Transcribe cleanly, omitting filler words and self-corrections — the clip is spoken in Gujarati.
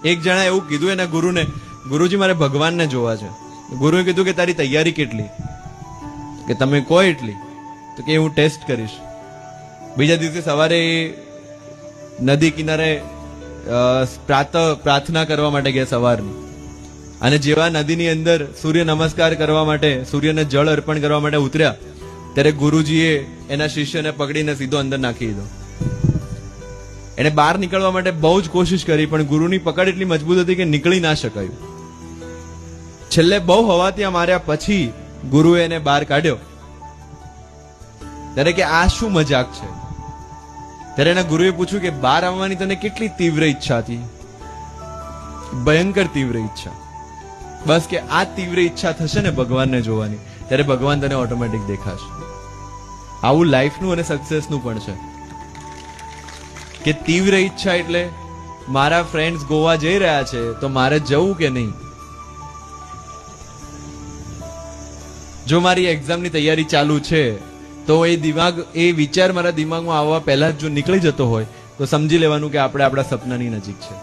એક જણા એવું કીધું એના ગુરુને, ગુરુજી મારે ભગવાનને જોવા છે. ગુરુએ કીધું કે તારી તૈયારી કેટલી? કે તમે કહો એટલી. તો કે હું ટેસ્ટ કરીશ. બીજા દિવસે સવારે નદી કિનારે પ્રાર્થના કરવા માટે ગયા સવારની. અને જેવા નદીની અંદર સૂર્ય નમસ્કાર કરવા માટે, સૂર્યને જળ અર્પણ કરવા માટે ઉતર્યા, ત્યારે ગુરુજીએ એના શિષ્યને પકડીને સીધો અંદર નાખી દીધો. એને બહાર નીકળવા માટે બહુ જ કોશિશ કરી, પણ ગુરુની પકડ એટલી મજબૂત હતી કે નીકળી ના શકાયું. છેલ્લે બહુ હવાતિયા માર્યા પછી ગુરુએ એને બહાર કાઢ્યો. ત્યારે કે આ શું મજાક છે? ત્યારે એના ગુરુએ પૂછ્યું કે બહાર આવવાની તને કેટલી તીવ્ર ઈચ્છા હતી? ભયંકર તીવ્ર ઈચ્છા. બસ કે આ તીવ્ર ઈચ્છા થશે ને ભગવાનને જોવાની, ત્યારે ભગવાન તને ઓટોમેટિક દેખાશે. આવું લાઈફનું અને સક્સેસનું પણ છે કે તીવ્ર ઈચ્છા એટલે મારા ફ્રેન્ડ્સ ગોવા જઈ રહ્યા છે તો મારે જવું કે નહીં? જો મારી એક્ઝામની તૈયારી ચાલુ છે તો એ વિચાર મારા દિમાગમાં આવવા પહેલા જ જો નીકળી જતો હોય તો સમજી લેવાનું કે આપણે આપણા સપનાની નજીક છે.